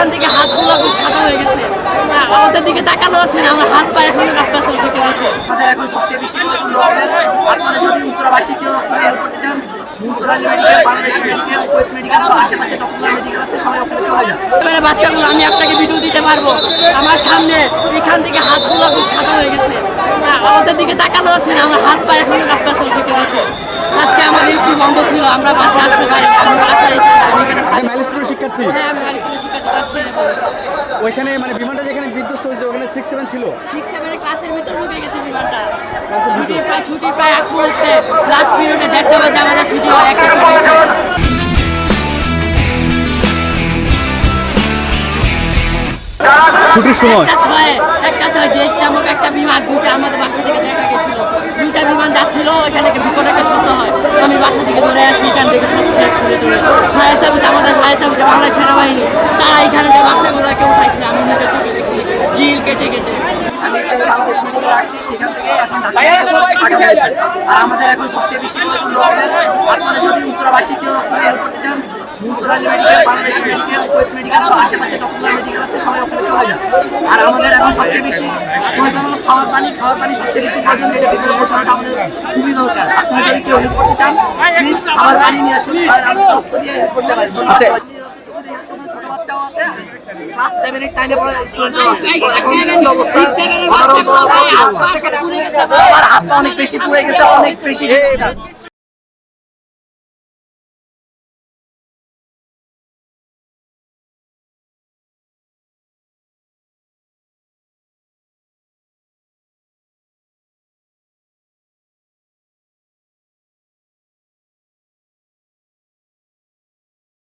এখান থেকে হাতগুলো খুব সাদা হয়ে গেছে, আমাদের দিকে তাকানো হচ্ছে না, আমার হাত পা এখনো কাঁপতেছে ওদিকে দেখে। আমাদের এখন সবচেয়ে বেশি আপনারা যদি উত্তরাবাসী কেউ রক্তকে হেল্প করতে চান, municipal medical, Bangladesh medical, Kuwait medical সহ আশেপাশে যতগুলো মেডিকেল আছে সবাই ওখানে চলে যান। এবারে বাচ্চাগুলো আমি আপনাকে ভিডিও দিতে পারবো, আমার সামনে এখান থেকে হাতগুলো খুব সাদা হয়ে গেছে, আমাদের দিকে তাকানো হচ্ছে না, আমার হাত পা এখনো কাঁপতেছে ওদিকে দেখে। আজকে আমাদের স্কুল বন্ধ ছিল, আমরা বাসায় আসতে পারি, আমি বাসায় মাইলস্টোনের শিক্ষার্থী। হ্যাঁ আমি মাইলস্টোনের শিক্ষার্থী ক্লাস 10 এ পড়ি। ওইখানে মানে বিমানটা যেখানে বিধ্বস্ত হয়েছে ওখানে 6-7 ছিল। 6-7 ক্লাসের ভিতর ঢুকে গেছে বিমানটা। ক্লাসের ছুটি প্রায় এক মুহূর্তে, লাস্ট পিরিয়ডে 1:30 বাজে আমাদের ছুটি হয়, একটা ছুটি হয়েছে। ছুটির সময় একটা ছয় দেশ নামক একটা বিমান, দুইটা আমাদের বাসা থেকে দেখা গেছিল, দুইটা বিমান যাচ্ছিল, ওখানে বিকট একটা শব্দ হয়, আমি বাসা থেকে ধরে আসি, এখান থেকে সব শেষ করে ধরে ফায়ার সার্ভিস, আমাদের ফায়ার সার্ভিসে বাংলাদেশ সেনাবাহিনী, তারা এখানে যে বাচ্চাগুলোকে উঠাইছে, আমি নিজের চোখে দেখছি গিল কেটে কেটে। আমি একটা বাংলাদেশ মেডিকেল আসছি, সেখান থেকে এখন ঢাকা। আর আমাদের এখন সবচেয়ে বেশি আপনারা যদি উত্তরাবাসী কেউ রক্তকে হেল্প করতে চান, municipal medical, Bangladesh medical, Kuwait medical সহ আশেপাশে যতগুলো মেডিকেল আছে সবাই ওখানে চলে যান। আর আমাদের এখন সবচেয়ে বেশি প্রয়োজন হলো খাওয়ার পানি সবচেয়ে বেশি প্রয়োজন, এটা ভিতরে পৌঁছানোটা আমাদের খুবই দরকার। আপনারা যদি কেউ হেল্প করতে চান, প্লিজ খাবার পানি নিয়ে আসুন, আর আমরা রক্ত দিয়ে হেল্প করতে পারি। ছোট বাচ্চাও আছে, ক্লাস 7 এর টাইমে পড়া স্টুডেন্টও আছে। এখন কি অবস্থা, আমার হাত পা অনেক বেশি পুড়ে গেছে, অনেক বেশি